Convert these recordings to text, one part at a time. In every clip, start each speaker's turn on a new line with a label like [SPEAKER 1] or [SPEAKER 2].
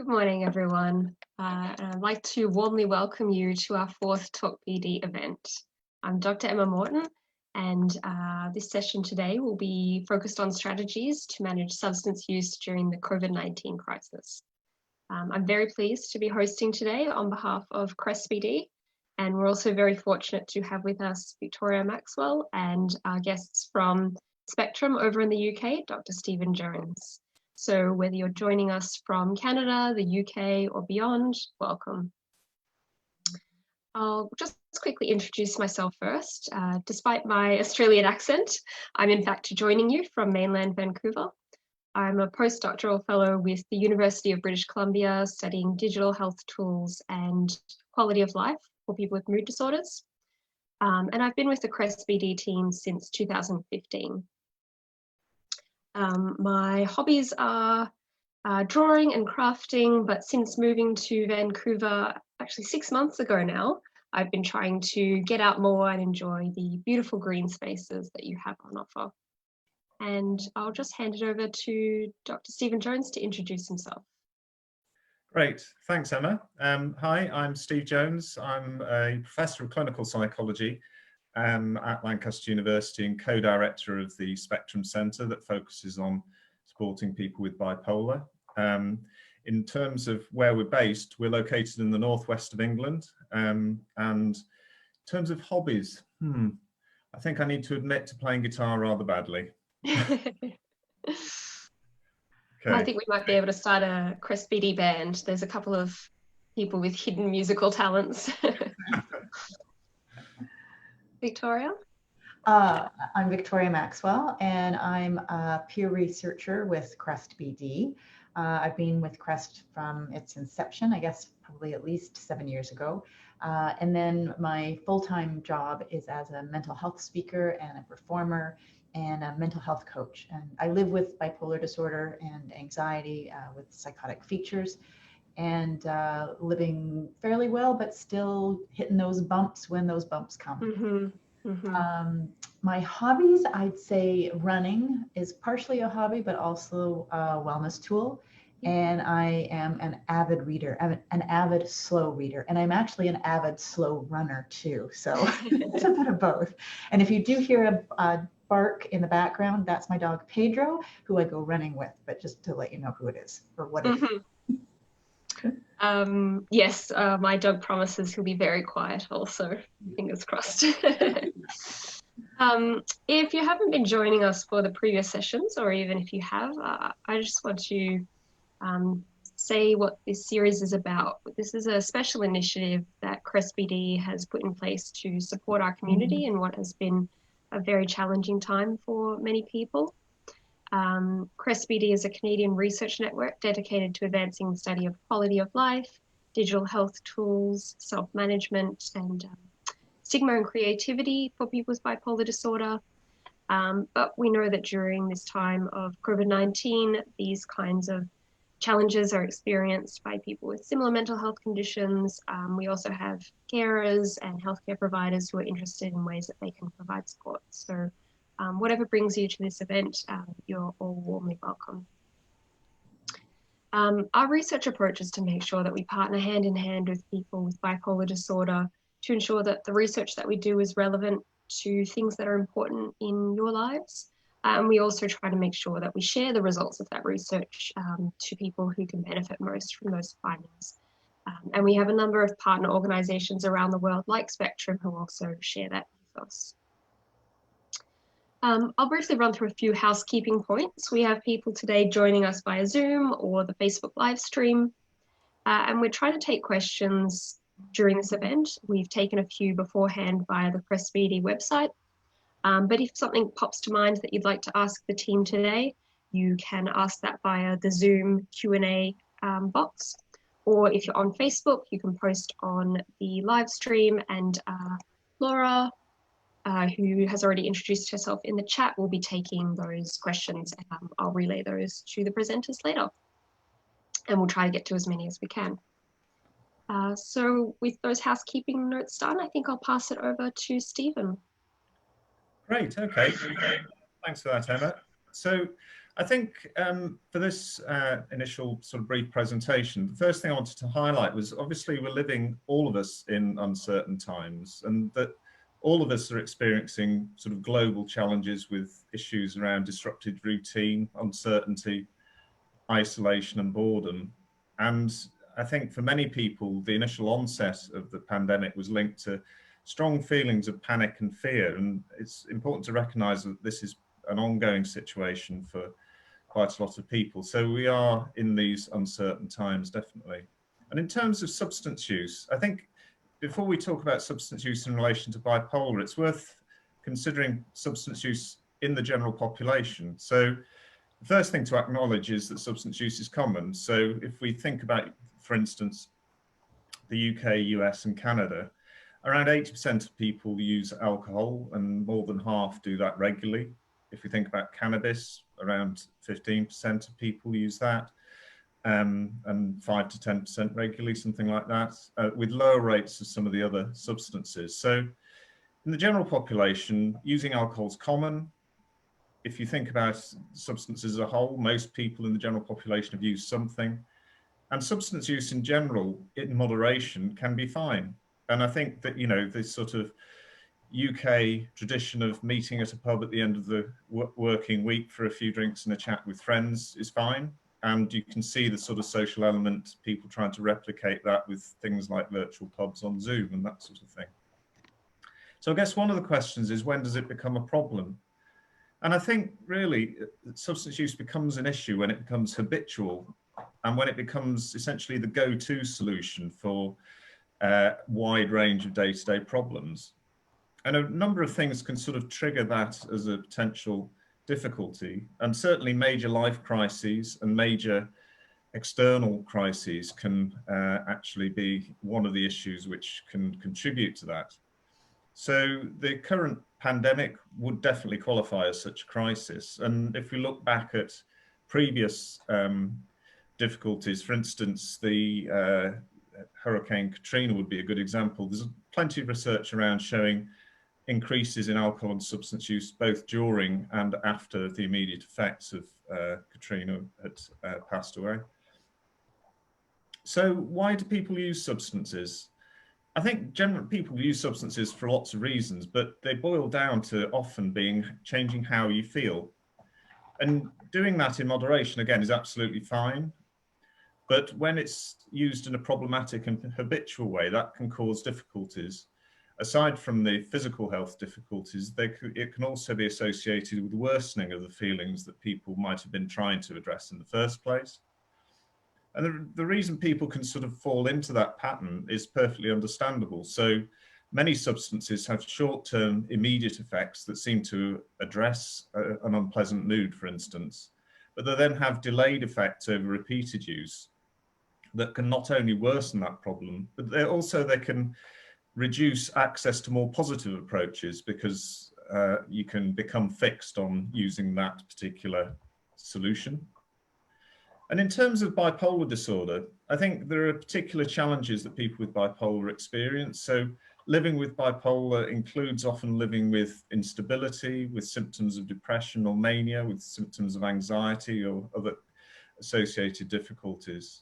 [SPEAKER 1] Good morning, everyone. And I'd like to warmly welcome you to our fourth talkBD event. I'm Dr. Emma Morton, and this session today will be focused on strategies to manage substance use during the COVID-19 crisis. I'm very pleased to be hosting today on behalf of crest.bd, and we're also very fortunate to have with us Victoria Maxwell and our guests from Spectrum over in the UK, Dr. Stephen Jones. So whether you're joining us from Canada, the UK, or beyond, welcome. I'll just quickly introduce myself first. Despite my Australian accent, I'm in fact joining you from mainland Vancouver. I'm a postdoctoral fellow with the University of British Columbia, studying digital health tools and quality of life for people with mood disorders. And I've been with the crest.bd team since 2015. My hobbies are drawing and crafting, but since moving to Vancouver, actually 6 months ago now, I've been trying to get out more and enjoy the beautiful green spaces that you have on offer. And I'll just hand it over to Dr. Stephen Jones to introduce himself.
[SPEAKER 2] Great, thanks Emma. Hi, I'm Steve Jones. I'm a professor of clinical psychology at Lancaster University and co-director of the Spectrum Centre that focuses on supporting people with bipolar. In terms of where we're based, we're located in the northwest of England. And in terms of hobbies, I think I need to admit to playing guitar rather badly. Okay.
[SPEAKER 1] I think we might be able to start a crest.bd band. There's a couple of people with hidden musical talents. Victoria?
[SPEAKER 3] I'm Victoria Maxwell, and I'm a peer researcher with crest.bd. I've been with Crest from its inception, I guess probably at least 7 years ago. And then my full-time job is as a mental health speaker and a performer and a mental health coach. And I live with bipolar disorder and anxiety with psychotic features, and living fairly well, but still hitting those bumps when those bumps come. My hobbies, I'd say running is partially a hobby, but also a wellness tool. And I am an avid reader. I'm an avid slow reader, and I'm actually an avid slow runner too. So it's a bit of both. And if you do hear a bark in the background, that's my dog Pedro, who I go running with, but just to let you know who it is or what it is.
[SPEAKER 1] Yes, my dog promises he'll be very quiet also, fingers crossed. If you haven't been joining us for the previous sessions, or even if you have, I just want to say what this series is about. This is a special initiative that crest.bd has put in place to support our community in what has been a very challenging time for many people. crest.bd is a Canadian research network dedicated to advancing the study of quality of life, digital health tools, self-management, and stigma and creativity for people with bipolar disorder. But we know that during this time of COVID-19, these kinds of challenges are experienced by people with similar mental health conditions. We also have carers and healthcare providers who are interested in ways that they can provide support. So whatever brings you to this event, you're all warmly welcome. Our research approach is to make sure that we partner hand in hand with people with bipolar disorder to ensure that the research that we do is relevant to things that are important in your lives. And we also try to make sure that we share the results of that research to people who can benefit most from those findings. And we have a number of partner organizations around the world like Spectrum who also share that ethos. I'll briefly run through a few housekeeping points. We have people today joining us via Zoom or the Facebook live stream, and we're trying to take questions during this event. We've taken a few beforehand via the crest.bd website, but if something pops to mind that you'd like to ask the team today, you can ask that via the Zoom Q&A box, or if you're on Facebook, you can post on the live stream, and Laura, who has already introduced herself in the chat, will be taking those questions. I'll relay those to the presenters later, and we'll try to get to as many as we can. So with those housekeeping notes done, I think I'll pass it over to Stephen.
[SPEAKER 2] Great, okay. Thanks for that, Emma. So I think for this initial sort of brief presentation, the first thing I wanted to highlight was obviously we're living, all of us, in uncertain times, and that all of us are experiencing sort of global challenges with issues around disrupted routine, uncertainty, isolation and boredom. And I think for many people, the initial onset of the pandemic was linked to strong feelings of panic and fear. And it's important to recognise that this is an ongoing situation for quite a lot of people. So we are in these uncertain times, definitely. And in terms of substance use, I think before we talk about substance use in relation to bipolar, it's worth considering substance use in the general population. So the first thing to acknowledge is that substance use is common. So if we think about, for instance, the UK, US and Canada, around 80% of people use alcohol and more than half do that regularly. If we think about cannabis, around 15% of people use that, and 5 to 10% regularly, something like that, with lower rates of some of the other substances. So in the general population, using alcohol is common. If you think about substances as a whole, most people in the general population have used something. And substance use in general, in moderation, can be fine. And I think that, you know, this sort of UK tradition of meeting at a pub at the end of the working week for a few drinks and a chat with friends is fine. And you can see the sort of social element, people trying to replicate that with things like virtual pubs on Zoom and that sort of thing. So I guess one of the questions is, when does it become a problem? And I think really substance use becomes an issue when it becomes habitual and when it becomes essentially the go-to solution for a wide range of day-to-day problems. And a number of things can sort of trigger that as a potential difficulty. And certainly major life crises and major external crises can actually be one of the issues which can contribute to that. So the current pandemic would definitely qualify as such a crisis. And if we look back at previous difficulties, for instance, the Hurricane Katrina would be a good example. There's plenty of research around showing increases in alcohol and substance use both during and after the immediate effects of Katrina had passed away. So why do people use substances? I think generally people use substances for lots of reasons, but they boil down to often being changing how you feel. And doing that in moderation, again, is absolutely fine. But when it's used in a problematic and habitual way, that can cause difficulties. Aside from the physical health difficulties, it can also be associated with worsening of the feelings that people might have been trying to address in the first place. And the reason people can sort of fall into that pattern is perfectly understandable. So many substances have short-term immediate effects that seem to address an unpleasant mood, for instance, but they then have delayed effects over repeated use that can not only worsen that problem, but they can reduce access to more positive approaches because you can become fixed on using that particular solution. And in terms of bipolar disorder, I think there are particular challenges that people with bipolar experience. So living with bipolar includes often living with instability, with symptoms of depression or mania, with symptoms of anxiety or other associated difficulties.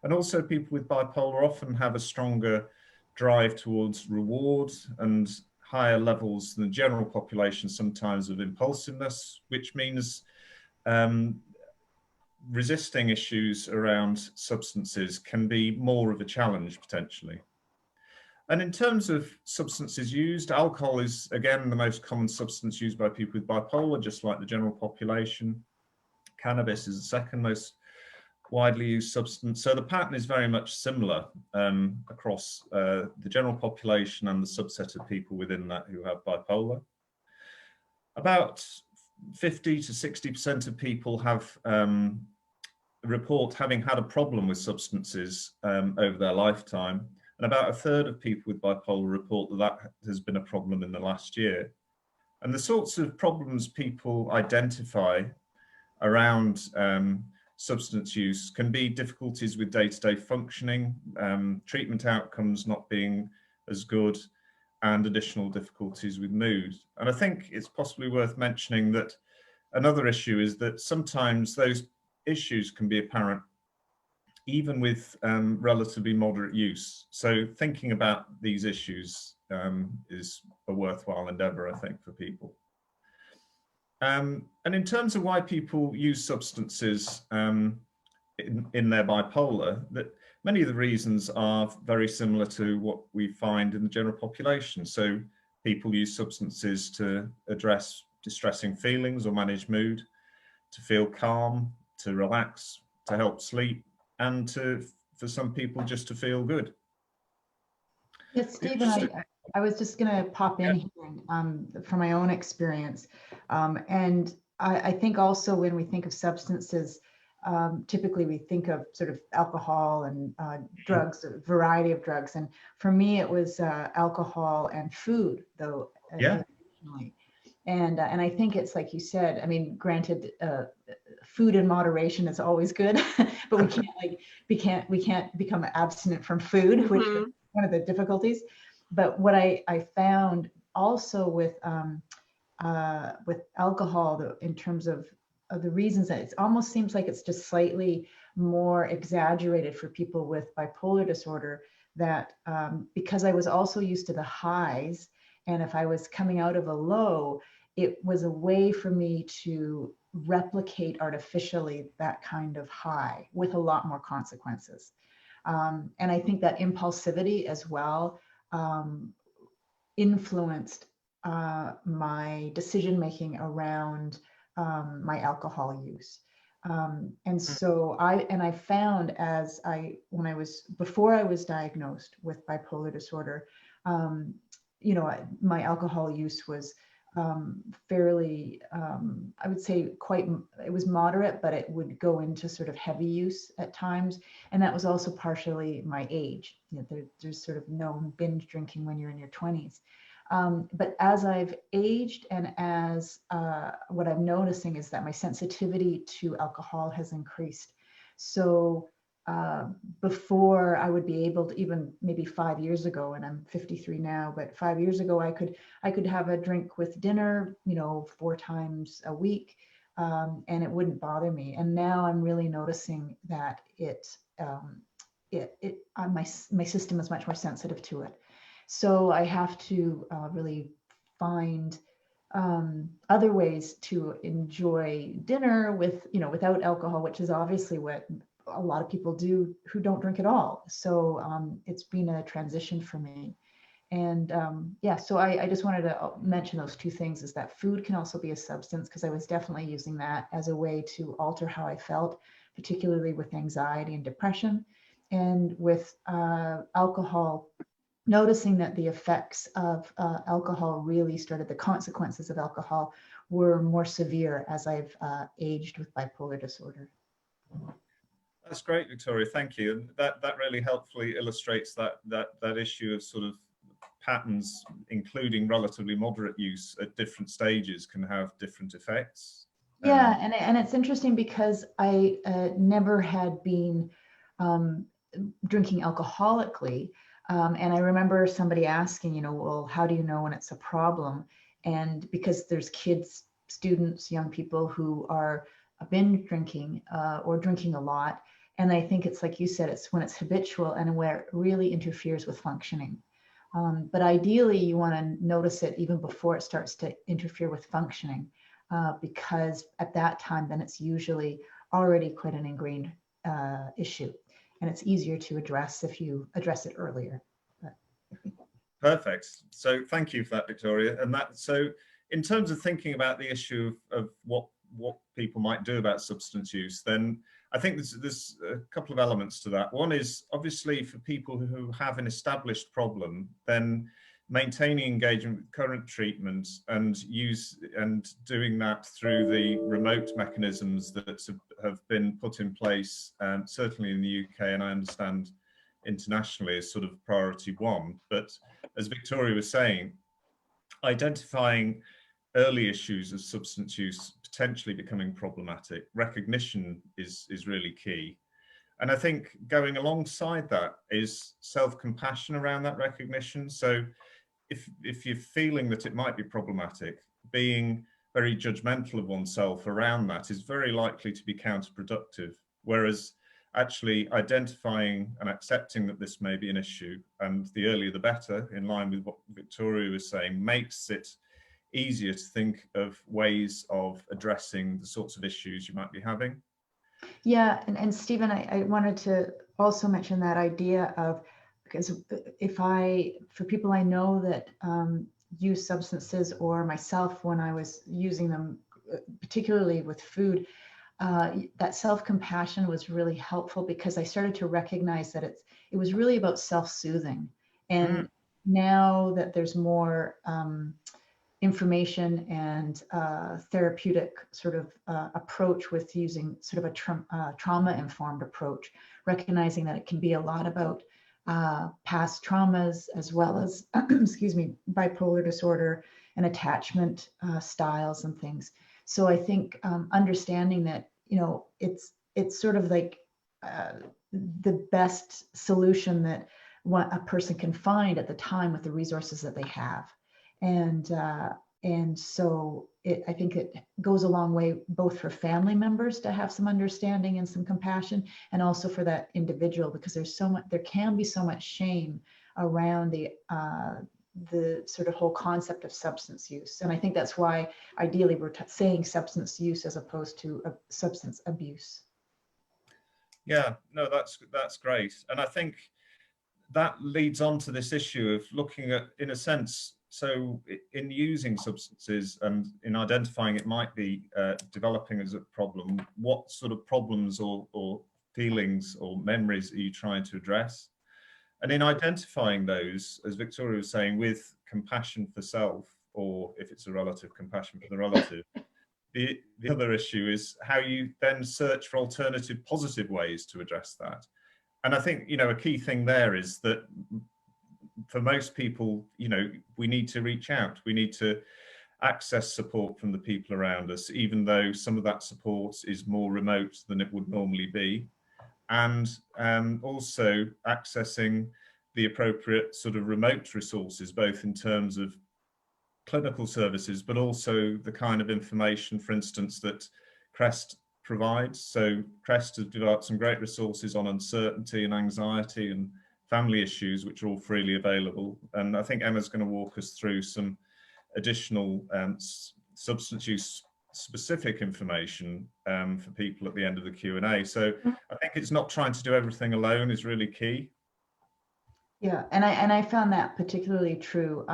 [SPEAKER 2] And also people with bipolar often have a stronger drive towards reward and higher levels than the general population sometimes of impulsiveness, which means resisting issues around substances can be more of a challenge potentially. And in terms of substances used, alcohol is again the most common substance used by people with bipolar, just like the general population. Cannabis is the second most widely used substance. So the pattern is very much similar across the general population and the subset of people within that who have bipolar. About 50 to 60% of people have report having had a problem with substances over their lifetime. And about a third of people with bipolar report that that has been a problem in the last year. And the sorts of problems people identify around substance use can be difficulties with day-to-day functioning, treatment outcomes not being as good, and additional difficulties with mood. And I think it's possibly worth mentioning that another issue is that sometimes those issues can be apparent even with relatively moderate use. So thinking about these issues is a worthwhile endeavour, I think, for people. And in terms of why people use substances in their bipolar, that many of the reasons are very similar to what we find in the general population. So people use substances to address distressing feelings or manage mood, to feel calm, to relax, to help sleep, and for some people just to feel good.
[SPEAKER 3] Yes, Stephen, I was just going to pop in here from my own experience. And I think also when we think of substances, typically we think of sort of alcohol and drugs, a variety of drugs. And for me, it was alcohol and food, though, occasionally. And I think it's like you said, I mean, granted, food in moderation is always good, but we can't become abstinent from food, which is one of the difficulties. But what I found also with alcohol, in terms of the reasons, that it almost seems like it's just slightly more exaggerated for people with bipolar disorder, that because I was also used to the highs, and if I was coming out of a low, it was a way for me to replicate artificially that kind of high with a lot more consequences. And I think that impulsivity as well influenced my decision-making around my alcohol use. And so I found before I was diagnosed with bipolar disorder, you know, my alcohol use was fairly, I would say it was moderate, but it would go into sort of heavy use at times. And that was also partially my age. You know, there's sort of known binge drinking when you're in your 20s. But as I've aged, and as what I'm noticing is that my sensitivity to alcohol has increased. So before I would be able to, even maybe 5 years ago, and I'm 53 now, but 5 years ago I could have a drink with dinner, you know, 4 times a week, and it wouldn't bother me. And now I'm really noticing that my system is much more sensitive to it. So I have to really find other ways to enjoy dinner without alcohol, which is obviously what a lot of people do who don't drink at all. So it's been a transition for me. And so I just wanted to mention those two things, is that food can also be a substance, because I was definitely using that as a way to alter how I felt, particularly with anxiety and depression. And with alcohol, noticing that the effects of alcohol the consequences of alcohol were more severe as I've aged with bipolar disorder.
[SPEAKER 2] That's great, Victoria. Thank you. And that really helpfully illustrates that issue of sort of patterns, including relatively moderate use at different stages, can have different effects.
[SPEAKER 3] Yeah, and it's interesting because I never had been drinking alcoholically. And I remember somebody asking, well, how do you know when it's a problem? And because there's kids, students, young people who are binge drinking or drinking a lot. And I think it's like you said, it's when it's habitual and where it really interferes with functioning. But ideally, you want to notice it even before it starts to interfere with functioning, because at that time, then it's usually already quite an ingrained issue. And it's easier to address if you address it earlier.
[SPEAKER 2] Perfect. So thank you for that, Victoria. And so in terms of thinking about the issue of what people might do about substance use, then I think there's a couple of elements to that. One is obviously for people who have an established problem, then maintaining engagement with current treatment and doing that through the remote mechanisms that have been put in place, certainly in the UK, and I understand internationally, is sort of priority one. But as Victoria was saying, identifying early issues of substance use potentially becoming problematic, recognition is really key. And I think going alongside that is self-compassion around that recognition. So if you're feeling that it might be problematic, being very judgmental of oneself around that is very likely to be counterproductive. Whereas actually identifying and accepting that this may be an issue, and the earlier the better, in line with what Victoria was saying, makes it easier to think of ways of addressing the sorts of issues you might be having.
[SPEAKER 3] Yeah, and Stephen, I wanted to also mention that idea of, because for people I know that use substances, or myself when I was using them, particularly with food, that self-compassion was really helpful, because I started to recognize that it was really about self-soothing. And now that there's more information and therapeutic sort of approach with using sort of a trauma-informed approach, recognizing that it can be a lot about past traumas, as well as, excuse me, bipolar disorder and attachment styles and things. So I think understanding that, you know, it's sort of like the best solution that a person can find at the time with the resources that they have. And so I think it goes a long way, both for family members to have some understanding and some compassion, and also for that individual, because there can be so much shame around the sort of whole concept of substance use. And I think that's why ideally we're saying substance use as opposed to substance abuse.
[SPEAKER 2] Yeah, no, that's great. And I think that leads on to this issue of looking at, in a sense, so in using substances and in identifying it might be developing as a problem, what sort of problems or feelings or memories are you trying to address? And in identifying those, as Victoria was saying, with compassion for self, or if it's a relative, compassion for the relative, the other issue is how you then search for alternative positive ways to address that. And I think, you know, a key thing there is that for most people, you know, we need to reach out. We need to access support from the people around us, even though some of that support is more remote than it would normally be. And also accessing the appropriate sort of remote resources, both in terms of clinical services, but also the kind of information, for instance, that Crest provides. So Crest has developed some great resources on uncertainty and anxiety and family issues, which are all freely available. And I think Emma's going to walk us through some additional substance use specific information for people at the end of the Q&A. So I think it's not trying to do everything alone is really key.
[SPEAKER 3] Yeah, and I found that particularly true.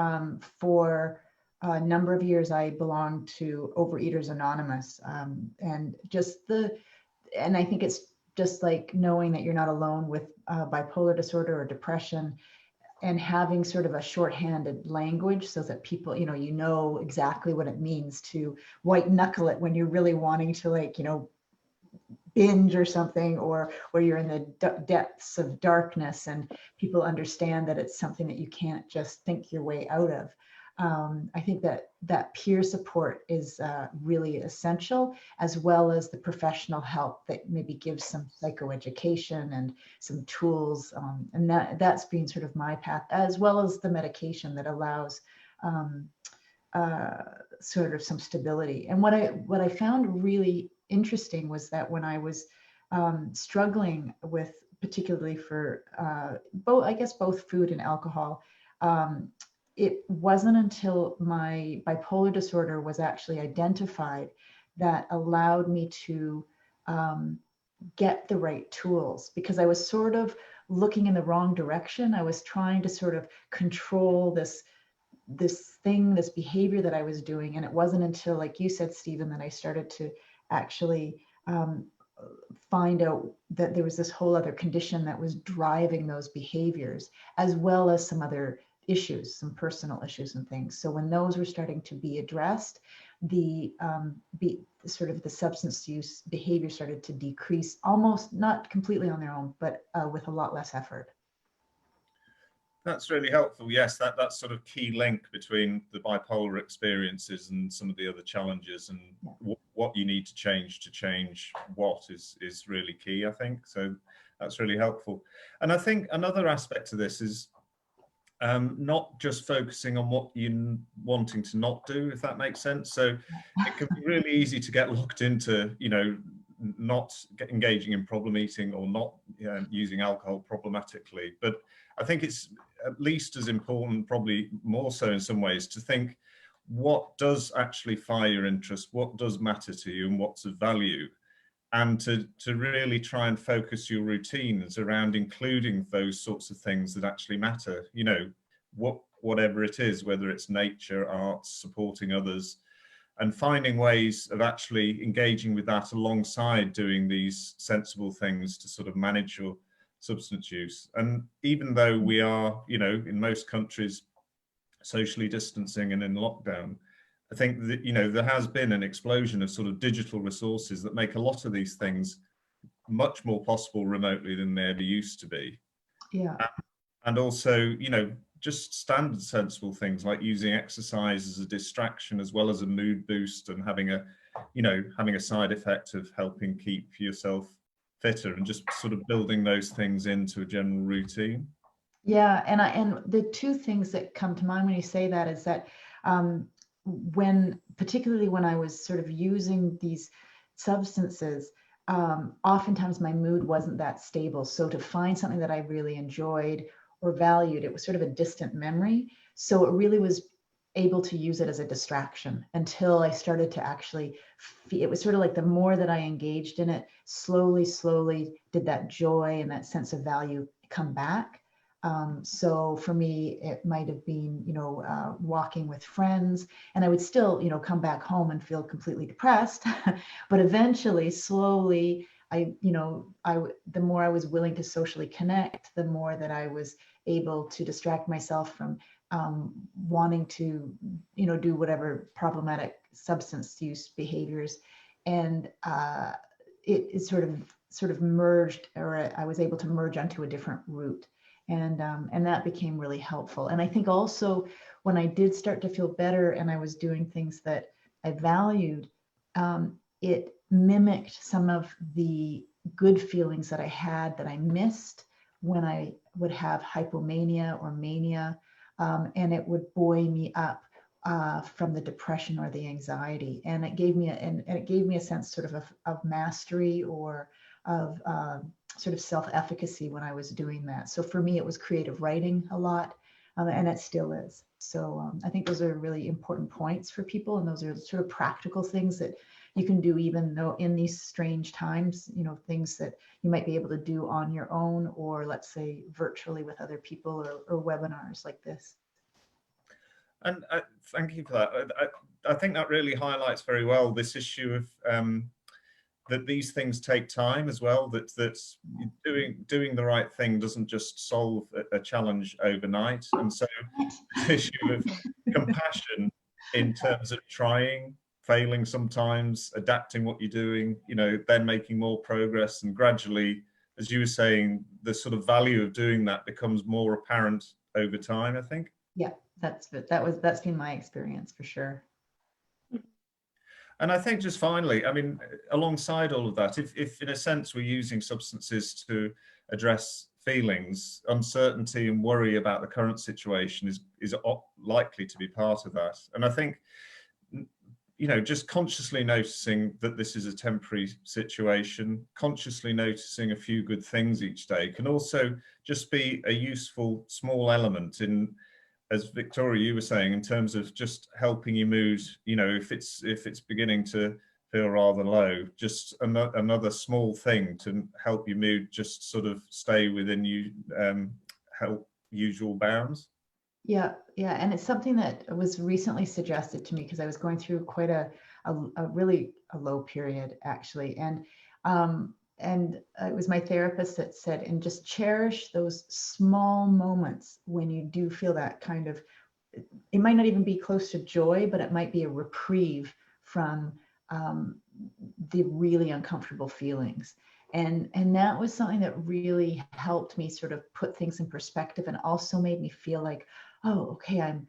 [SPEAKER 3] For a number of years, I belonged to Overeaters Anonymous, and I think it's just like knowing that you're not alone with bipolar disorder or depression, and having sort of a shorthanded language so that people, you know exactly what it means to white knuckle it when you're really wanting to, like, you know, binge or something, or where you're in the depths of darkness, and people understand that it's something that you can't just think your way out of. I think that peer support is really essential, as well as the professional help that maybe gives some psychoeducation and some tools. And that's been sort of my path, as well as the medication that allows sort of some stability. And what I found really interesting was that when I was struggling with, particularly for both food and alcohol, it wasn't until my bipolar disorder was actually identified that allowed me to get the right tools, because I was sort of looking in the wrong direction. I was trying to sort of control this behavior that I was doing. And it wasn't until, like you said, Stephen, that I started to actually find out that there was this whole other condition that was driving those behaviors, as well as some other issues, some personal issues and things. So when those were starting to be addressed, the substance use behavior started to decrease, almost not completely on their own, but with a lot less effort.
[SPEAKER 2] That's really helpful. Yes, that's sort of key link between the bipolar experiences and some of the other challenges, and what you need to change what is really key, I think. So that's really helpful. And I think another aspect to this is not just focusing on what you're wanting to not do, if that makes sense. So it can be really easy to get locked into, not engaging in problem eating or not using alcohol problematically. But I think it's at least as important, probably more so in some ways, to think what does actually fire your interest, what does matter to you, and what's of value. And to really try and focus your routines around including those sorts of things that actually matter, whatever it is, whether it's nature, arts, supporting others, and finding ways of actually engaging with that alongside doing these sensible things to sort of manage your substance use. And even though we are, in most countries, socially distancing and in lockdown, I think that, there has been an explosion of sort of digital resources that make a lot of these things much more possible remotely than they ever used to be.
[SPEAKER 3] Yeah.
[SPEAKER 2] And also, just standard sensible things like using exercise as a distraction as well as a mood boost, and having a side effect of helping keep yourself fitter, and just sort of building those things into a general routine.
[SPEAKER 3] Yeah, and the two things that come to mind when you say that is that particularly when I was sort of using these substances, oftentimes my mood wasn't that stable. So to find something that I really enjoyed or valued, it was sort of a distant memory. So it really was able to use it as a distraction until I started to actually it was sort of like the more that I engaged in it, slowly did that joy and that sense of value come back. So for me, it might have been, walking with friends, and I would still, come back home and feel completely depressed. But eventually, slowly, the more I was willing to socially connect, the more that I was able to distract myself from wanting to, do whatever problematic substance use behaviors. And it sort of merged, or I was able to merge onto a different route. And that became really helpful. And I think also when I did start to feel better and I was doing things that I valued, it mimicked some of the good feelings that I had that I missed when I would have hypomania or mania, and it would buoy me up from the depression or the anxiety. And it gave me a sense sort of mastery, or of sort of self-efficacy when I was doing that. So for me, it was creative writing a lot, and it still is. So I think those are really important points for people, and those are sort of practical things that you can do even though in these strange times, things that you might be able to do on your own, or let's say virtually with other people, or webinars like this.
[SPEAKER 2] And thank you for that. I think that really highlights very well this issue of that these things take time as well, that doing the right thing doesn't just solve a challenge overnight. And so this issue of compassion in terms of trying, failing sometimes, adapting what you're doing, then making more progress, and gradually, as you were saying, the sort of value of doing that becomes more apparent over time, I think.
[SPEAKER 3] Yeah, that's been my experience for sure.
[SPEAKER 2] And I think just finally, I mean, alongside all of that, if in a sense we're using substances to address feelings, uncertainty and worry about the current situation is likely to be part of that. And I think, just consciously noticing that this is a temporary situation, consciously noticing a few good things each day can also just be a useful small element in, as Victoria, you were saying, in terms of just helping your mood, if it's beginning to feel rather low, just another small thing to help your mood just sort of stay within usual bounds.
[SPEAKER 3] Yeah, and it's something that was recently suggested to me because I was going through quite a really low period actually, and it was my therapist that said, and just cherish those small moments when you do feel that kind of, it might not even be close to joy, but it might be a reprieve from the really uncomfortable feelings. And that was something that really helped me sort of put things in perspective, and also made me feel like, oh, okay, I'm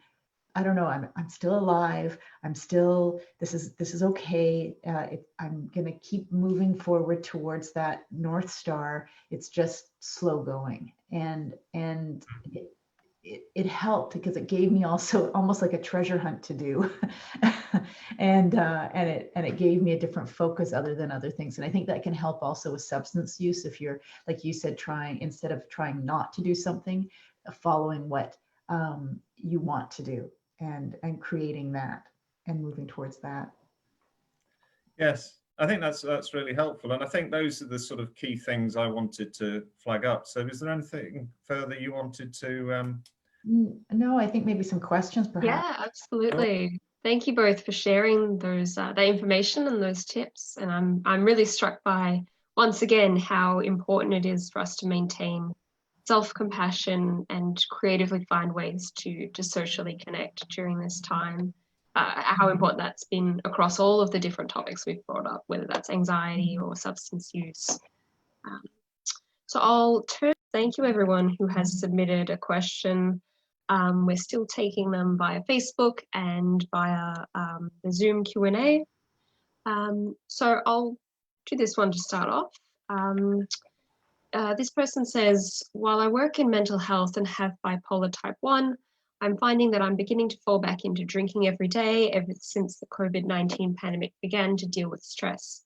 [SPEAKER 3] still alive. This is okay. I'm going to keep moving forward towards that North Star. It's just slow going. And it it helped because it gave me also almost like a treasure hunt to do. and it gave me a different focus other than other things. And I think that can help also with substance use. If you're, like you said, trying, instead of trying not to do something, following what you want to do and creating that and moving towards that.
[SPEAKER 2] Yes, I think that's really helpful. And I think those are the sort of key things I wanted to flag up. So is there anything further you wanted to
[SPEAKER 3] No, I think maybe some questions perhaps.
[SPEAKER 1] Yeah, absolutely. Thank you both for sharing those that information and those tips. And I'm really struck by, once again, how important it is for us to maintain self-compassion and creatively find ways to socially connect during this time. How important that's been across all of the different topics we've brought up, whether that's anxiety or substance use. So I'll turn. Thank you, everyone who has submitted a question. We're still taking them via Facebook and via the Zoom Q&A. So I'll do this one to start off. This person says, while I work in mental health and have bipolar type 1, I'm finding that I'm beginning to fall back into drinking every day ever since the COVID-19 pandemic began to deal with stress.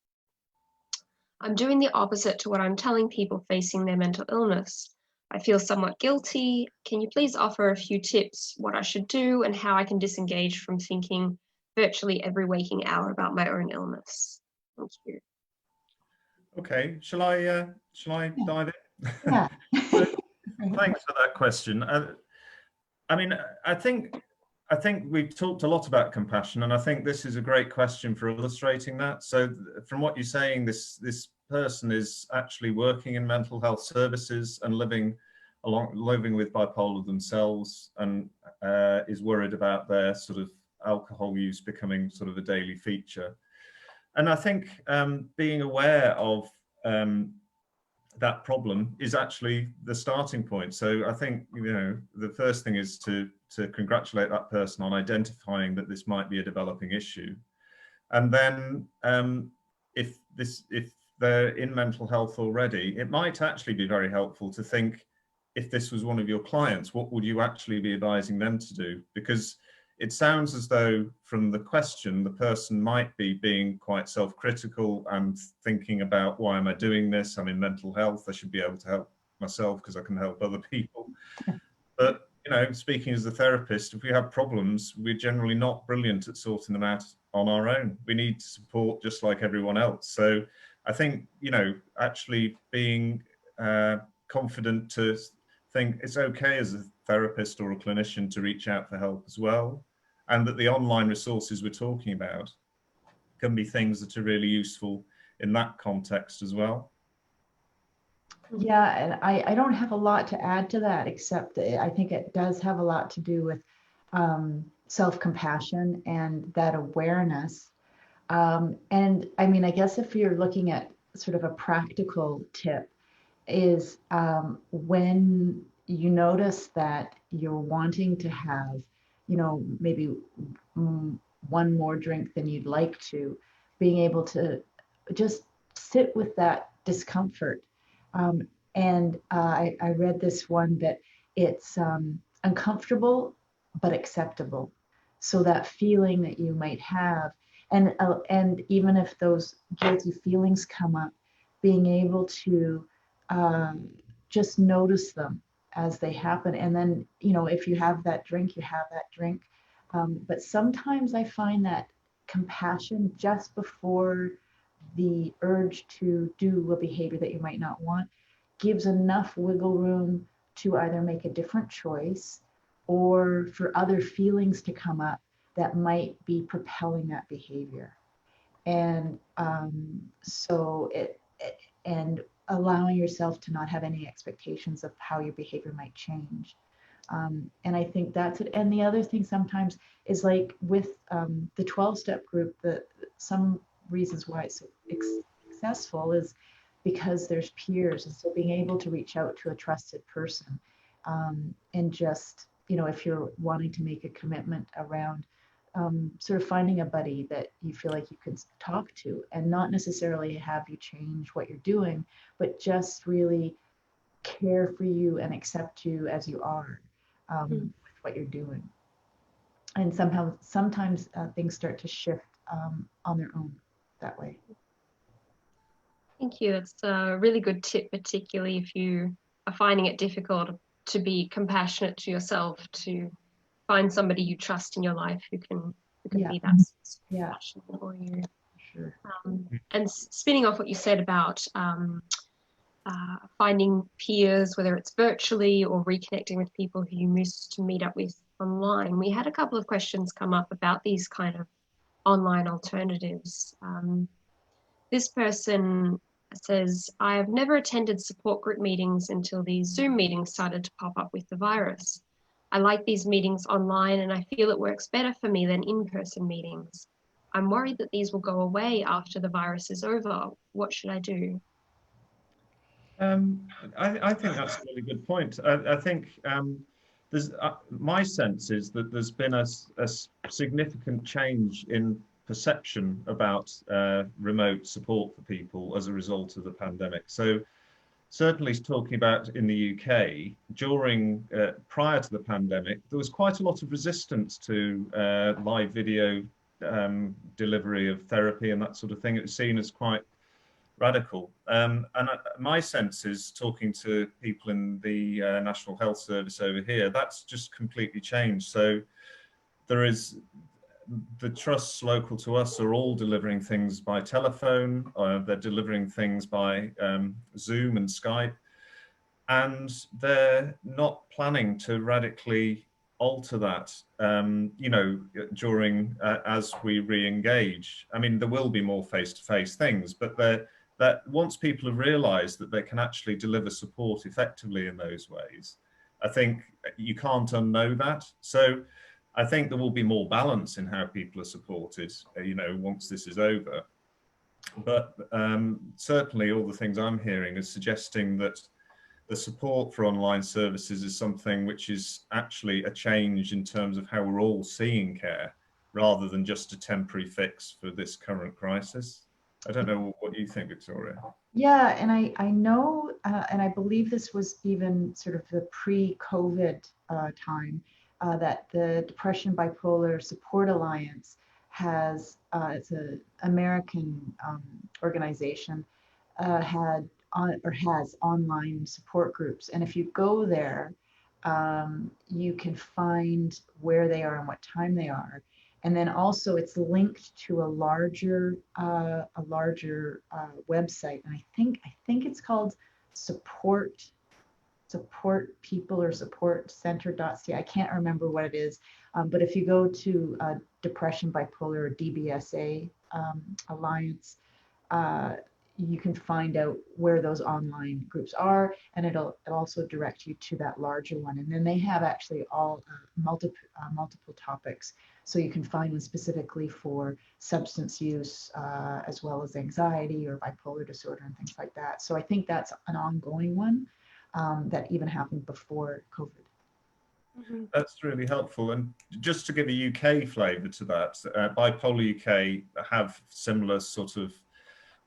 [SPEAKER 1] I'm doing the opposite to what I'm telling people facing their mental illness. I feel somewhat guilty. Can you please offer a few tips what I should do and how I can disengage from thinking virtually every waking hour about my own illness? Thank you.
[SPEAKER 2] Okay, shall I dive in?
[SPEAKER 3] Yeah.
[SPEAKER 2] So, thanks for that question. I mean, I think we've talked a lot about compassion, and I think this is a great question for illustrating that. So from what you're saying, this person is actually working in mental health services and living with bipolar themselves, and is worried about their sort of alcohol use becoming sort of a daily feature. And I think being aware of that problem is actually the starting point. So I think, you know, the first thing is to congratulate that person on identifying that this might be a developing issue. And then if they're in mental health already, it might actually be very helpful to think, if this was one of your clients, what would you actually be advising them to do? Because it sounds as though from the question, the person might be being quite self-critical and thinking about, why am I doing this? I'm in mental health. I should be able to help myself because I can help other people. But, you know, speaking as a therapist, if we have problems, we're generally not brilliant at sorting them out on our own. We need support just like everyone else. So I think, you know, actually being confident to think it's okay as a therapist or a clinician to reach out for help as well. And that the online resources we're talking about can be things that are really useful in that context as well.
[SPEAKER 3] Yeah, and I don't have a lot to add to that, except that I think it does have a lot to do with self-compassion and that awareness. And I mean, I guess if you're looking at sort of a practical tip, is when you notice that you're wanting to have, you know, maybe one more drink than you'd like to, being able to just sit with that discomfort. And I read this one that it's uncomfortable but acceptable. So that feeling that you might have, and even if those guilty feelings come up, being able to just notice them as they happen. And then, you know, if you have that drink, you have that drink. But sometimes I find that compassion just before the urge to do a behavior that you might not want gives enough wiggle room to either make a different choice or for other feelings to come up that might be propelling that behavior. And and allowing yourself to not have any expectations of how your behavior might change. And I think that's it. And the other thing sometimes is like with the 12-step group, some reasons why it's so successful is because there's peers. And so being able to reach out to a trusted person and just, you know, if you're wanting to make a commitment around sort of finding a buddy that you feel like you can talk to and not necessarily have you change what you're doing, but just really care for you and accept you as you are, with what you're doing. And sometimes things start to shift on their own that way.
[SPEAKER 1] Thank you. It's a really good tip, particularly if you are finding it difficult to be compassionate to yourself, to find somebody you trust in your life who can be that compassionate for you.
[SPEAKER 3] Sure.
[SPEAKER 1] And spinning off what you said about finding peers, whether it's virtually or reconnecting with people who you used to meet up with online, we had a couple of questions come up about these kind of online alternatives. This person says, I have never attended support group meetings until these Zoom meetings started to pop up with the virus. I like these meetings online and I feel it works better for me than in-person meetings. I'm worried that these will go away after the virus is over. What should I do?
[SPEAKER 2] I think that's a really good point. I think there's my sense is that there's been a significant change in perception about remote support for people as a result of the pandemic. So certainly talking about in the UK, during prior to the pandemic, there was quite a lot of resistance to live video delivery of therapy and that sort of thing. It was seen as quite radical. My sense is, talking to people in the National Health Service over here, that's just completely changed. So there is, the trusts local to us are all delivering things by telephone, they're delivering things by Zoom and Skype, and they're not planning to radically alter that, you know, during, as we re-engage. I mean, there will be more face-to-face things, but that once people have realized that they can actually deliver support effectively in those ways, I think you can't unknow that. So I think there will be more balance in how people are supported, you know, once this is over. But certainly all the things I'm hearing is suggesting that the support for online services is something which is actually a change in terms of how we're all seeing care, rather than just a temporary fix for this current crisis. I don't know what you think, Victoria.
[SPEAKER 3] Yeah, and I know, and I believe this was even sort of the pre-COVID time, that the Depression Bipolar Support Alliance has, it's an American organization, had or has online support groups. And if you go there, you can find where they are and what time they are. And then also it's linked to a larger website, and I think it's called support people or support center.ca. I can't remember what it is, but if you go to Depression Bipolar or DBSA Alliance, you can find out where those online groups are, and it'll also direct you to that larger one. And then they have actually all multiple topics, so you can find one specifically for substance use, as well as anxiety or bipolar disorder and things like that. So I think that's an ongoing one that even happened before COVID.
[SPEAKER 2] That's really helpful. And just to give a UK flavour to that, Bipolar UK have similar sort of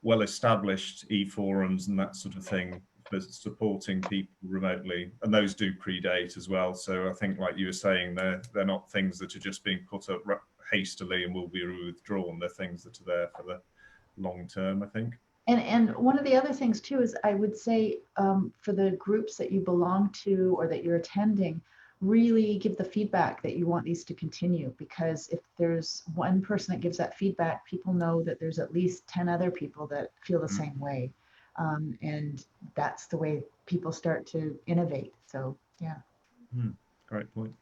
[SPEAKER 2] well-established e-forums and that sort of thing for supporting people remotely, and those do predate as well. So I think, like you were saying, they're not things that are just being put up hastily and will be withdrawn. They're things that are there for the long term, I think.
[SPEAKER 3] And one of the other things too is, I would say, for the groups that you belong to or that you're attending, really give the feedback that you want these to continue, because if there's one person that gives that feedback, people know that there's at least 10 other people that feel the same way. And that's the way people start to innovate. So, yeah.
[SPEAKER 2] Great point.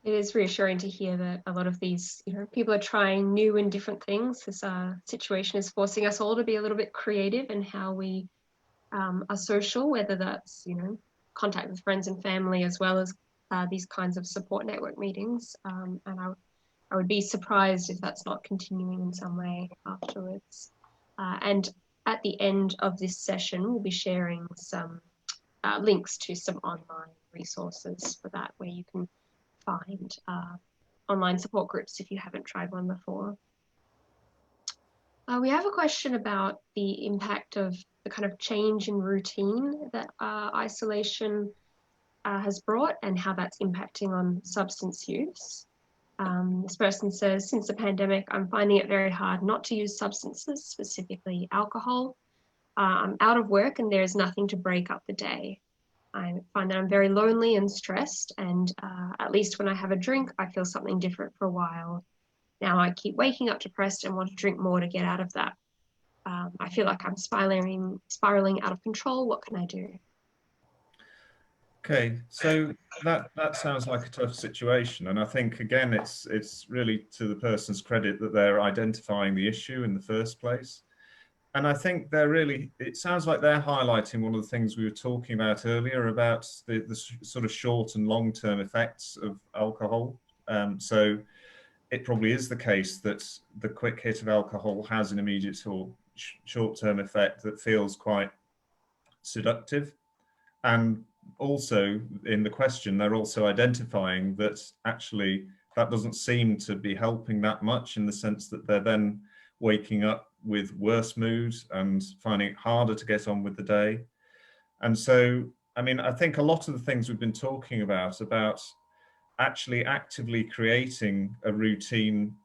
[SPEAKER 1] It is reassuring to hear that a lot of these, you know, people are trying new and different things. This situation is forcing us all to be a little bit creative in how we are social, whether that's, you know, contact with friends and family, as well as these kinds of support network meetings. And I would be surprised if that's not continuing in some way afterwards. And at the end of this session, we'll be sharing some links to some online resources for that, where you can find online support groups if you haven't tried one before. We have a question about the impact of the kind of change in routine that isolation has brought and how that's impacting on substance use. This person says, since the pandemic, I'm finding it very hard not to use substances, specifically alcohol. I'm out of work and there's nothing to break up the day. I find that I'm very lonely and stressed, and at least when I have a drink, I feel something different for a while. Now I keep waking up depressed and want to drink more to get out of that. I feel like I'm spiraling out of control. What can I do?
[SPEAKER 2] Okay, so that sounds like a tough situation, and I think again it's really to the person's credit that they're identifying the issue in the first place. And I think it sounds like they're highlighting one of the things we were talking about earlier about the sort of short and long-term effects of alcohol. So it probably is the case that the quick hit of alcohol has an immediate or short-term effect that feels quite seductive. And also in the question, they're also identifying that actually that doesn't seem to be helping that much, in the sense that they're then waking up with worse mood and finding it harder to get on with the day. And so, I mean, I think a lot of the things we've been talking about actually actively creating a routine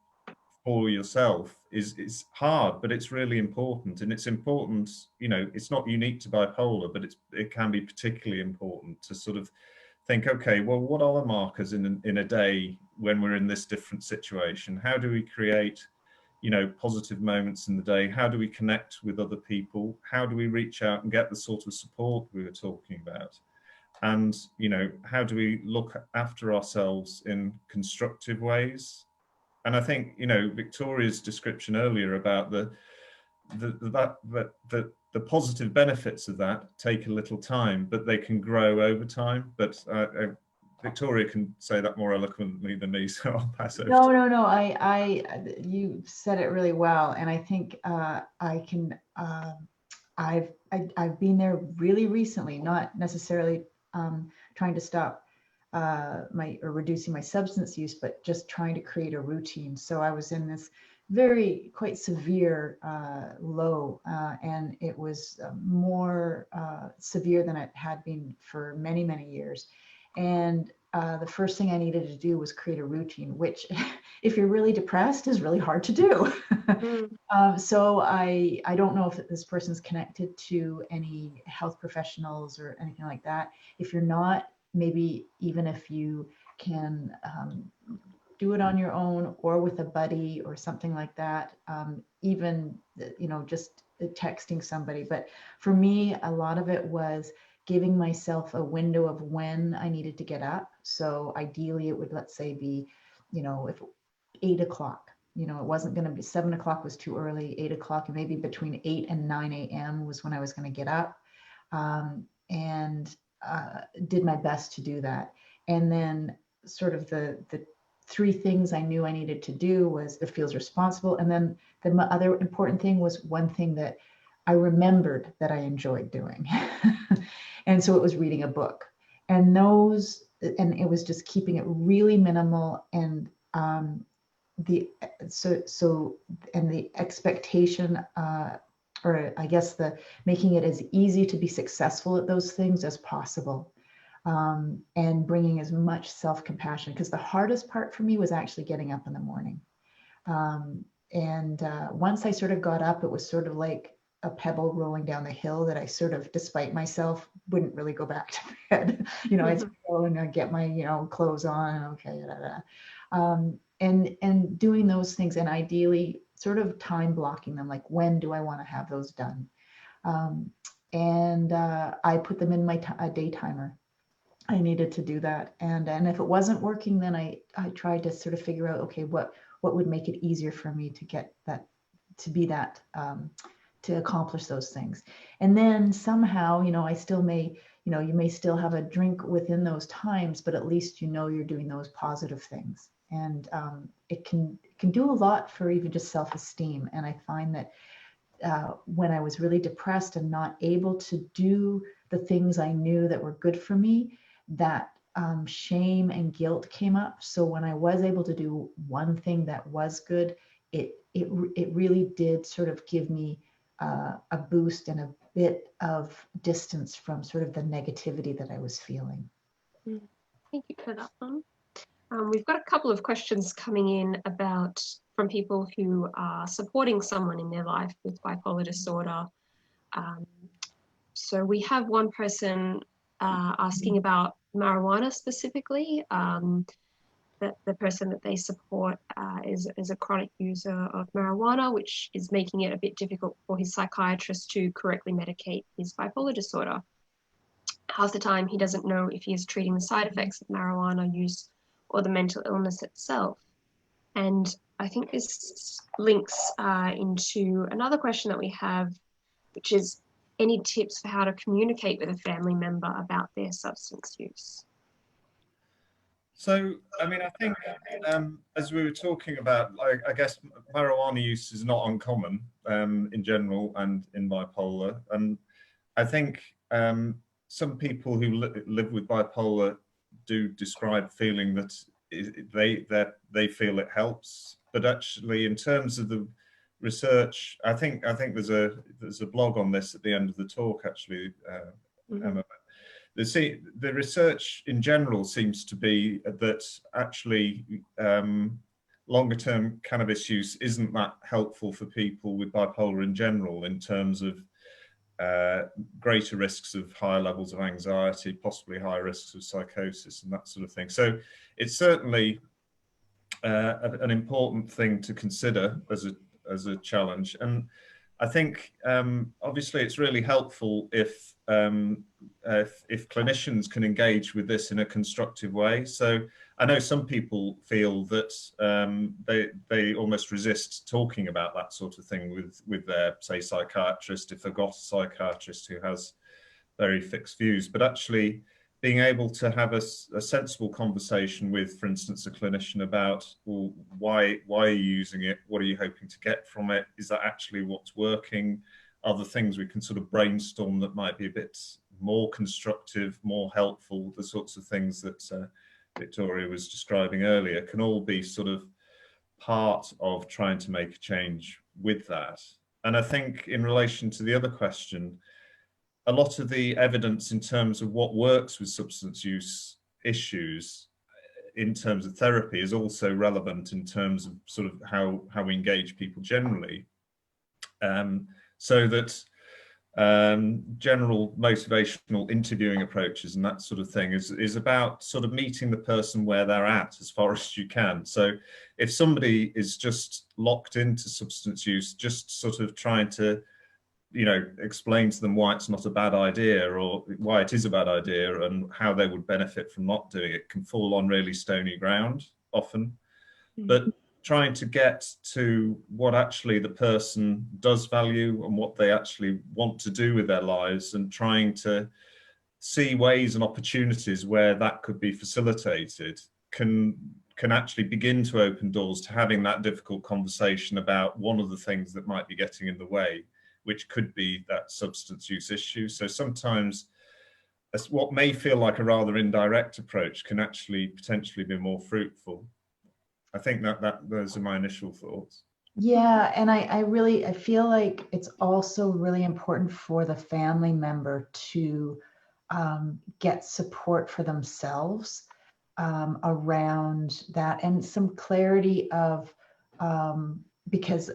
[SPEAKER 2] for yourself is hard, but it's really important. And it's important, you know, it's not unique to bipolar, but it can be particularly important to sort of think, okay, well, what are the markers in a day when we're in this different situation? How do we create, you know, positive moments in the day? How do we connect with other people? How do we reach out and get the sort of support we were talking about? And, you know, how do we look after ourselves in constructive ways? And I think, you know, Victoria's description earlier about the positive benefits of that take a little time, but they can grow over time. But Victoria can say that more eloquently than me, so I'll pass over.
[SPEAKER 3] No. You said it really well, and I think I can. I've been there really recently, not necessarily trying to stop reducing my substance use, but just trying to create a routine. So I was in this quite severe low, and it was more severe than it had been for many, many years. And the first thing I needed to do was create a routine, which if you're really depressed is really hard to do. So I don't know if this person's connected to any health professionals or anything like that. If you're not, maybe even if you can do it on your own or with a buddy or something like that, even, you know, just texting somebody. But for me, a lot of it was giving myself a window of when I needed to get up. So ideally it would, let's say, be, you know, if 8 o'clock, you know, it wasn't going to be 7 o'clock was too early, 8 o'clock, and maybe between 8 and 9 a.m. was when I was going to get up. And did my best to do that. And then sort of the three things I knew I needed to do was it feels responsible. And then the other important thing was one thing that I remembered that I enjoyed doing. And so it was reading a book. And it was just keeping it really minimal, and the expectation, or I guess making it as easy to be successful at those things as possible, and bringing as much self-compassion, because the hardest part for me was actually getting up in the morning. Once I sort of got up, it was sort of like a pebble rolling down the hill that I sort of, despite myself, wouldn't really go back to bed. You know, I'd go and I'd get my, you know, clothes on, okay, and doing those things, and ideally sort of time blocking them, like when do I want to have those done? I put them in my day timer. I needed to do that, and if it wasn't working, then I tried to sort of figure out, okay, what would make it easier for me to get that, to be that, to accomplish those things. And then somehow, you know, I still may, you know, you may still have a drink within those times, but at least you know you're doing those positive things. And it can do a lot for even just self-esteem. And I find that when I was really depressed and not able to do the things I knew that were good for me, that shame and guilt came up. So when I was able to do one thing that was good, it really did sort of give me a boost and a bit of distance from sort of the negativity that I was feeling.
[SPEAKER 1] Thank you for that one. We've got a couple of questions coming in from people who are supporting someone in their life with bipolar disorder. So we have one person asking about marijuana specifically. That the person that they support is a chronic user of marijuana, which is making it a bit difficult for his psychiatrist to correctly medicate his bipolar disorder. Half the time, he doesn't know if he is treating the side effects of marijuana use or the mental illness itself. And I think this links into another question that we have, which is any tips for how to communicate with a family member about their substance use?
[SPEAKER 2] So, I mean, I think as we were talking about, I guess marijuana use is not uncommon in general and in bipolar. And I think some people who live with bipolar do describe feeling that they feel it helps. But actually, in terms of the research, I think there's a blog on this at the end of the talk, actually, Emma. The research in general seems to be that actually longer term cannabis use isn't that helpful for people with bipolar in general, in terms of greater risks of higher levels of anxiety, possibly higher risks of psychosis and that sort of thing. So it's certainly an important thing to consider as a challenge. And I think obviously it's really helpful if clinicians can engage with this in a constructive way. So I know some people feel that they almost resist talking about that sort of thing with their, say, psychiatrist, if they've got a psychiatrist who has very fixed views. But actually being able to have a sensible conversation with, for instance, a clinician about, well, why are you using it? What are you hoping to get from it? Is that actually what's working? Other things we can sort of brainstorm that might be a bit more constructive, more helpful, the sorts of things that Victoria was describing earlier, can all be sort of part of trying to make a change with that. And I think in relation to the other question, a lot of the evidence in terms of what works with substance use issues in terms of therapy is also relevant in terms of sort of how we engage people generally. So that general motivational interviewing approaches and that sort of thing is about sort of meeting the person where they're at as far as you can. So if somebody is just locked into substance use, just sort of trying to, you know, explain to them why it's not a bad idea or why it is a bad idea and how they would benefit from not doing it, can fall on really stony ground often. But trying to get to what actually the person does value and what they actually want to do with their lives, and trying to see ways and opportunities where that could be facilitated can actually begin to open doors to having that difficult conversation about one of the things that might be getting in the way, which could be that substance use issue. So sometimes what may feel like a rather indirect approach can actually potentially be more fruitful. I think that those are my initial thoughts.
[SPEAKER 3] Yeah, and I feel like it's also really important for the family member to get support for themselves around that, and some clarity of because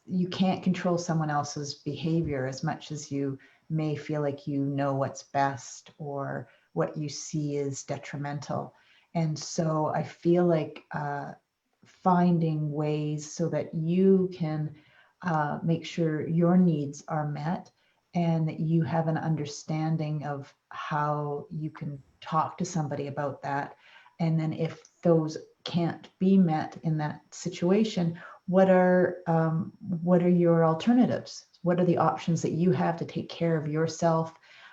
[SPEAKER 3] you can't control someone else's behavior as much as you may feel like you know what's best or what you see is detrimental. And so I feel like finding ways so that you can make sure your needs are met and that you have an understanding of how you can talk to somebody about that. And then if those can't be met in that situation, what are your alternatives? What are the options that you have to take care of yourself?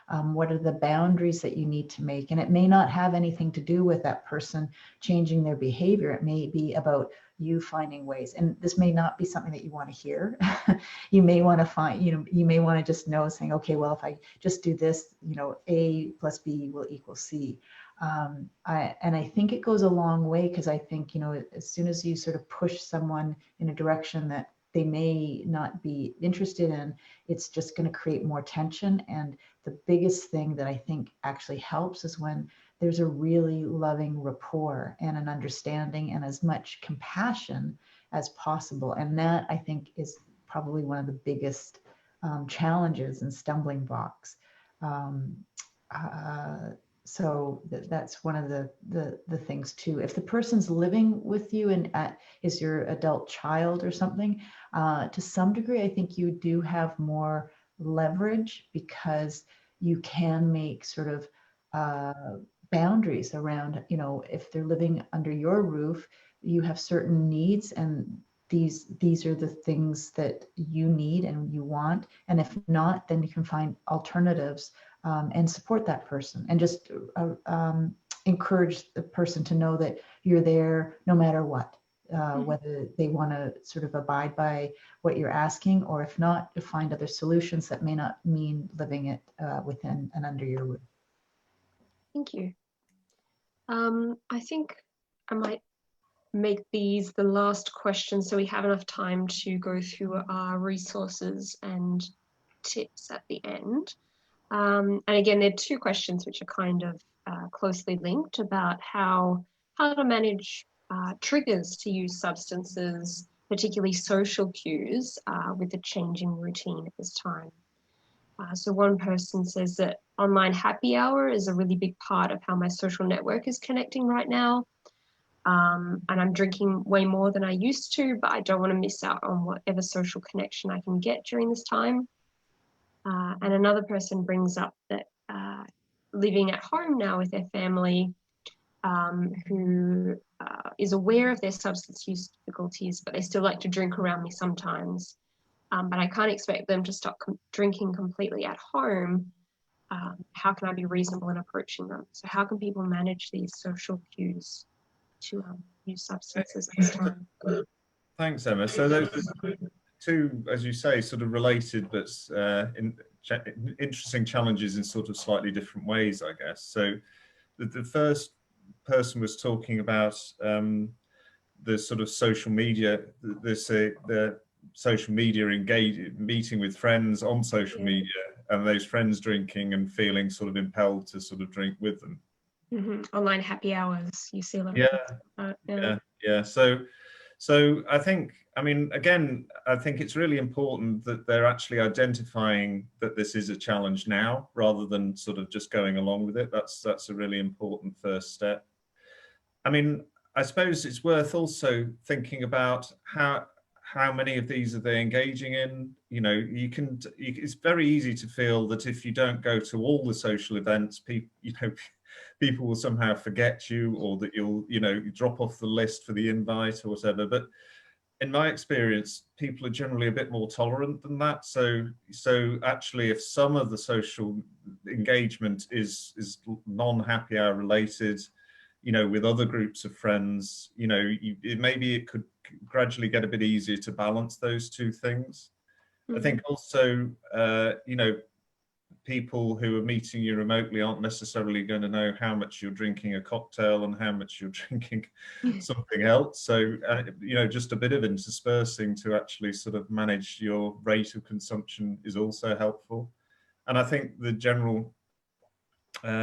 [SPEAKER 3] What are the boundaries that you need to make? And it may not have anything to do with that person changing their behavior. It may be about you finding ways. And this may not be something that you want to hear. You may want to find, you may want to just know, saying, okay, well, if I just do this, A plus B will equal C. And I think it goes a long way, because I think, as soon as you sort of push someone in a direction that they may not be interested in, it's just going to create more tension. And the biggest thing that I think actually helps is when there's a really loving rapport and an understanding and as much compassion as possible. And that, I think, is probably one of the biggest challenges and stumbling blocks. So that's one of the things too. If the person's living with you and is your adult child or something, to some degree, I think you do have more leverage, because you can make sort of boundaries around, if they're living under your roof, you have certain needs, and these are the things that you need and you want. And if not, then you can find alternatives and support that person, and just encourage the person to know that you're there no matter what, whether they want to sort of abide by what you're asking, or if not, to find other solutions that may not mean living it within and under your roof.
[SPEAKER 1] Thank you. I think I might make these the last questions so we have enough time to go through our resources and tips at the end. And again, there are two questions which are kind of closely linked about how to manage triggers to use substances, particularly social cues, with the changing routine at this time. So one person says that online happy hour is a really big part of how my social network is connecting right now. And I'm drinking way more than I used to, but I don't want to miss out on whatever social connection I can get during this time. And another person brings up that living at home now with their family, who is aware of their substance use difficulties, but they still like to drink around me sometimes. But I can't expect them to stop drinking completely at home. How can I be reasonable in approaching them? So how can people manage these social cues to use substances at this time?
[SPEAKER 2] Thanks, Emma. So those two, as you say, sort of related but interesting challenges in sort of slightly different ways, I guess. So the first person was talking about the sort of social media, the social media meeting with friends on social media, and those friends drinking and feeling sort of impelled to sort of drink with them.
[SPEAKER 1] Online happy hours, you see a lot
[SPEAKER 2] of yeah. So I think, I mean, again, I think it's really important that they're actually identifying that this is a challenge now, rather than sort of just going along with it. That's a really important first step. I mean, I suppose it's worth also thinking about how many of these are they engaging in. It's very easy to feel that if you don't go to all the social events, people will somehow forget you, or that you'll drop off the list for the invite or whatever. But in my experience, people are generally a bit more tolerant than that. So actually, if some of the social engagement is non-happy hour related, with other groups of friends, maybe it could gradually get a bit easier to balance those two things. I think also, people who are meeting you remotely aren't necessarily going to know how much you're drinking a cocktail and how much you're drinking something else. So, just a bit of interspersing to actually sort of manage your rate of consumption is also helpful. And I think the general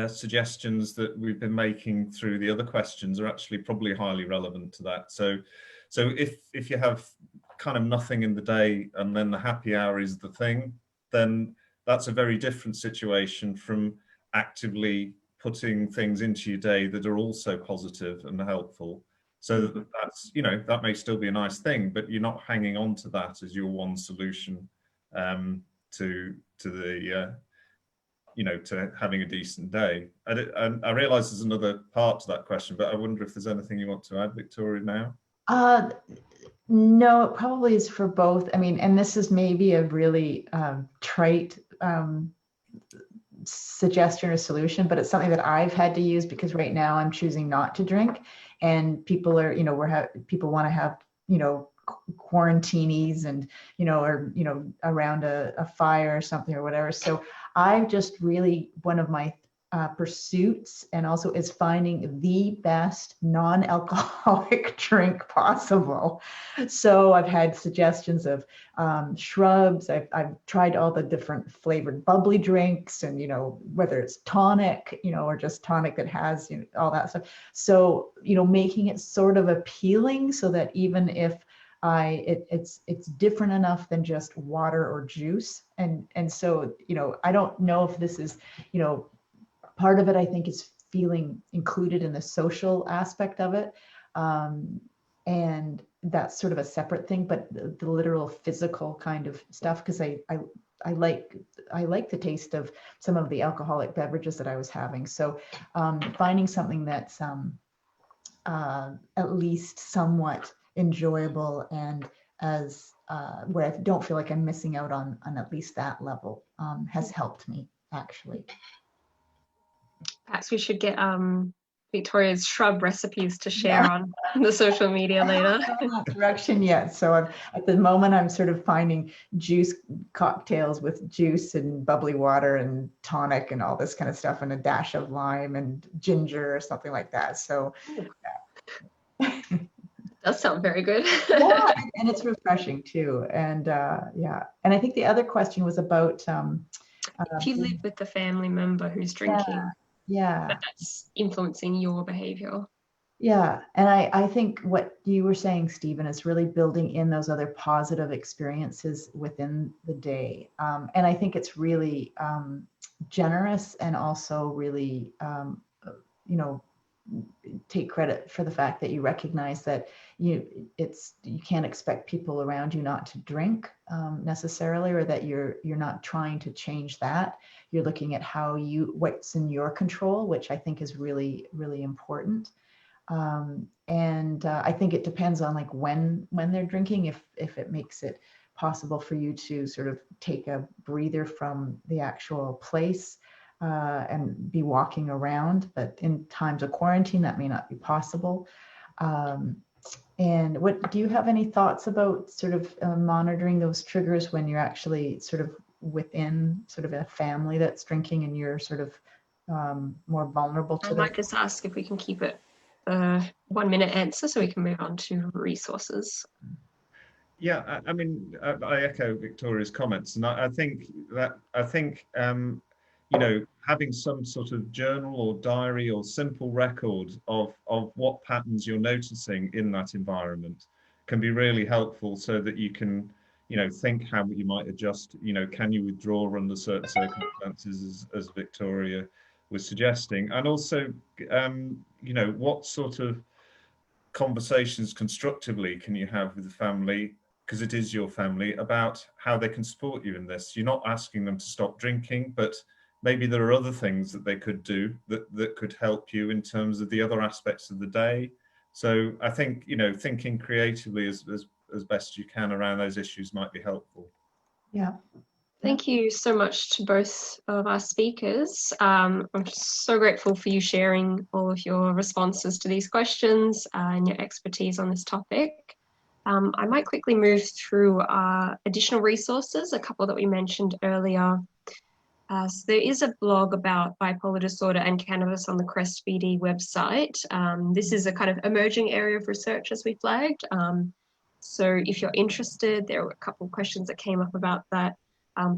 [SPEAKER 2] suggestions that we've been making through the other questions are actually probably highly relevant to that. So if you have kind of nothing in the day and then the happy hour is the thing, then that's a very different situation from actively putting things into your day that are also positive and helpful. So that's, that may still be a nice thing, but you're not hanging on to that as your one solution to having a decent day. I realise there's another part to that question, but I wonder if there's anything you want to add, Victoria, now?
[SPEAKER 3] No, it probably is for both. I mean, and this is maybe a really trite suggestion or solution, but it's something that I've had to use, because right now I'm choosing not to drink, and people are, people want to have, quarantinis and, or, around a fire or something or whatever. So I've just really, one of my pursuits, and also is finding the best non-alcoholic drink possible. So I've had suggestions of shrubs. I've tried all the different flavored bubbly drinks, and whether it's tonic, or just tonic that has all that stuff. So making it sort of appealing so that even if it's different enough than just water or juice, and so I don't know if this is part of it. I think is feeling included in the social aspect of it. And that's sort of a separate thing, but the literal physical kind of stuff, because I like the taste of some of the alcoholic beverages that I was having. So finding something that's at least somewhat enjoyable, and as where I don't feel like I'm missing out on at least that level has helped me, actually.
[SPEAKER 1] Perhaps we should get Victoria's shrub recipes to share on the social media later.
[SPEAKER 3] I haven't gone that direction yet. So at the moment, I'm sort of finding juice cocktails with juice and bubbly water and tonic and all this kind of stuff, and a dash of lime and ginger or something like that. So
[SPEAKER 1] Does sound very good.
[SPEAKER 3] yeah, and it's refreshing too. And yeah, and I think the other question was about
[SPEAKER 1] if you live with a family member who's drinking,
[SPEAKER 3] yeah,
[SPEAKER 1] but that's influencing your behavior.
[SPEAKER 3] Yeah, and I think what you were saying, Stephen, is really building in those other positive experiences within the day. And I think it's really generous, and also really, take credit for the fact that you recognize that you can't expect people around you not to drink necessarily, or that you're not trying to change that. You're looking at what's in your control, which I think is really, really important. And I think it depends on like when they're drinking, if it makes it possible for you to sort of take a breather from the actual place and be walking around. But in times of quarantine, that may not be possible. And do you have any thoughts about sort of monitoring those triggers when you're actually sort of within sort of a family that's drinking, and you're sort of more vulnerable to
[SPEAKER 1] I might just ask if we can keep it 1 minute answer so we can move on to resources.
[SPEAKER 2] Yeah, I mean, I echo Victoria's comments, and I think having some sort of journal or diary or simple record of what patterns you're noticing in that environment can be really helpful, so that you can think how you might adjust. Can you withdraw under certain circumstances, as Victoria was suggesting, and also what sort of conversations constructively can you have with the family, because it is your family, about how they can support you in this. You're not asking them to stop drinking, but maybe there are other things that they could do that could help you in terms of the other aspects of the day. So I think thinking creatively as best you can around those issues might be helpful.
[SPEAKER 3] Yeah.
[SPEAKER 1] Thank you so much to both of our speakers. I'm so grateful for you sharing all of your responses to these questions and your expertise on this topic. I might quickly move through additional resources, a couple that we mentioned earlier. So there is a blog about bipolar disorder and cannabis on the crest.bd website. This is a kind of emerging area of research, as we flagged. So if you're interested, there were a couple of questions that came up about that.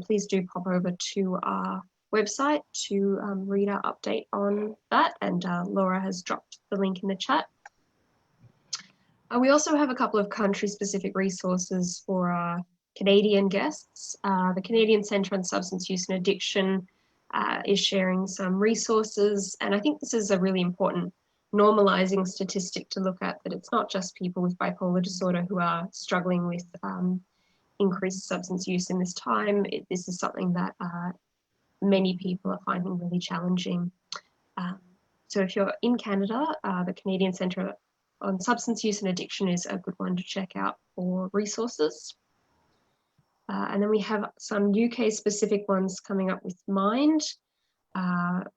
[SPEAKER 1] Please do pop over to our website to read our update on that, and Laura has dropped the link in the chat. We also have a couple of country-specific resources for our Canadian guests. The Canadian Centre on Substance Use and Addiction is sharing some resources, and I think this is a really important normalising statistic to look at, that it's not just people with bipolar disorder who are struggling with increased substance use in this time. This is something that many people are finding really challenging. So if you're in Canada, the Canadian Centre on Substance Use and Addiction is a good one to check out for resources. And then we have some UK specific ones coming up with Mind,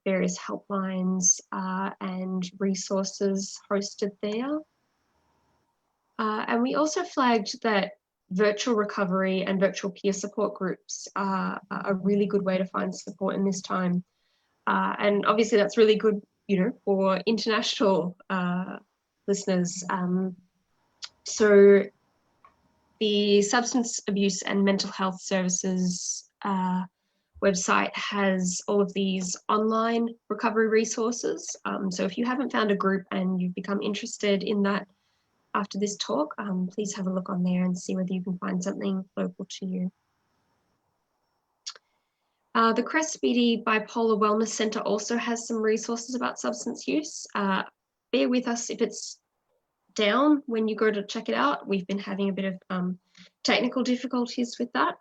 [SPEAKER 1] various helplines and resources hosted there. And we also flagged that virtual recovery and virtual peer support groups are a really good way to find support in this time. And obviously that's really good, for international listeners. So the Substance Abuse and Mental Health Services website has all of these online recovery resources. So if you haven't found a group and you've become interested in that after this talk, please have a look on there and see whether you can find something local to you. The crest.bd Bipolar Wellness Centre also has some resources about substance use. Bear with us if it's down when you go to check it out. We've been having a bit of technical difficulties with that,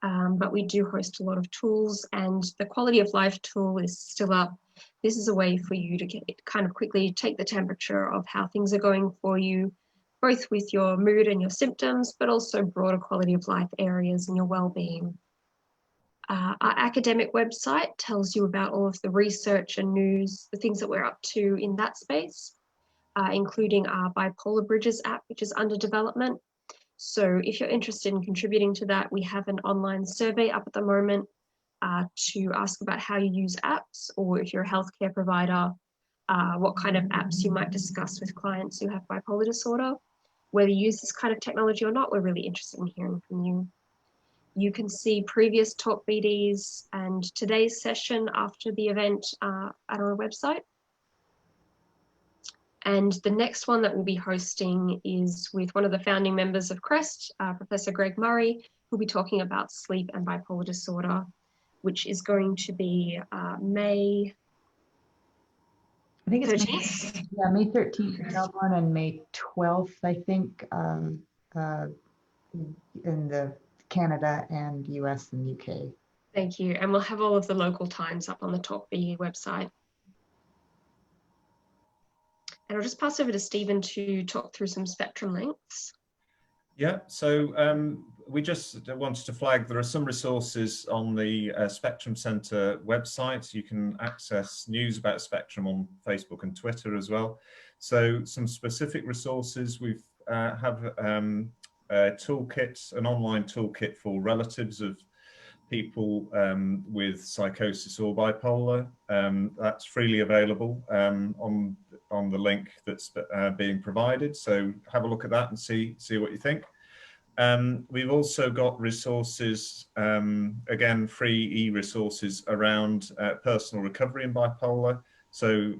[SPEAKER 1] but we do host a lot of tools, and the quality of life tool is still up. This is a way for you to kind of quickly take the temperature of how things are going for you, both with your mood and your symptoms, but also broader quality of life areas and your well-being. Our academic website tells you about all of the research and news, the things that we're up to in that space, including our Bipolar Bridges app, which is under development. So if you're interested in contributing to that, we have an online survey up at the moment to ask about how you use apps, or if you're a healthcare provider, what kind of apps you might discuss with clients who have bipolar disorder. Whether you use this kind of technology or not, we're really interested in hearing from you. You can see previous talkBDs and today's session after the event at our website. And the next one that we'll be hosting is with one of the founding members of CREST, Professor Greg Murray, who'll be talking about sleep and bipolar disorder, which is going to be May 13th.
[SPEAKER 3] May 13th in Melbourne and May 12th, I think, in the Canada and US and UK.
[SPEAKER 1] Thank you. And we'll have all of the local times up on the talkBD website. And I'll just pass over to Stephen to talk through some Spectrum links.
[SPEAKER 2] Yeah, so we just wanted to flag there are some resources on the Spectrum Centre website. You can access news about Spectrum on Facebook and Twitter as well. So some specific resources, we have a toolkit, an online toolkit for relatives of people with psychosis or bipolar. That's freely available on the link that's being provided. So have a look at that and see what you think. We've also got resources, again, free e-resources around personal recovery in bipolar. So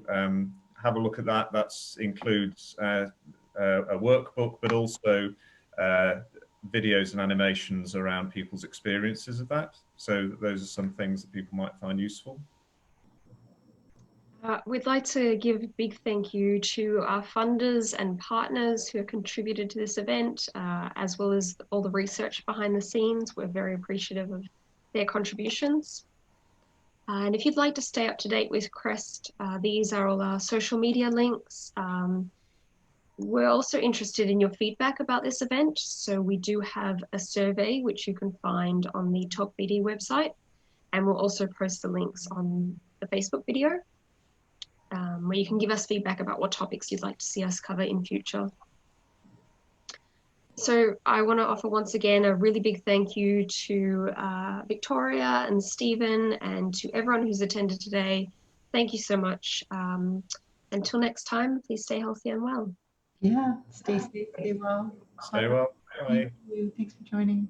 [SPEAKER 2] have a look at that. That includes a workbook, but also videos and animations around people's experiences of that. So those are some things that people might find useful.
[SPEAKER 1] We'd like to give a big thank you to our funders and partners who have contributed to this event, as well as all the research behind the scenes. We're very appreciative of their contributions. And if you'd like to stay up to date with CREST, these are all our social media links. We're also interested in your feedback about this event. So we do have a survey, which you can find on the talkBD website. And we'll also post the links on the Facebook video, where you can give us feedback about what topics you'd like to see us cover in future. So I want to offer once again a really big thank you to Victoria and Stephen, and to everyone who's attended today. Thank you so much. Until next time, please stay healthy and well.
[SPEAKER 3] Yeah, stay safe, stay well.
[SPEAKER 2] Stay well. Bye.
[SPEAKER 3] Thank you. Thanks for joining.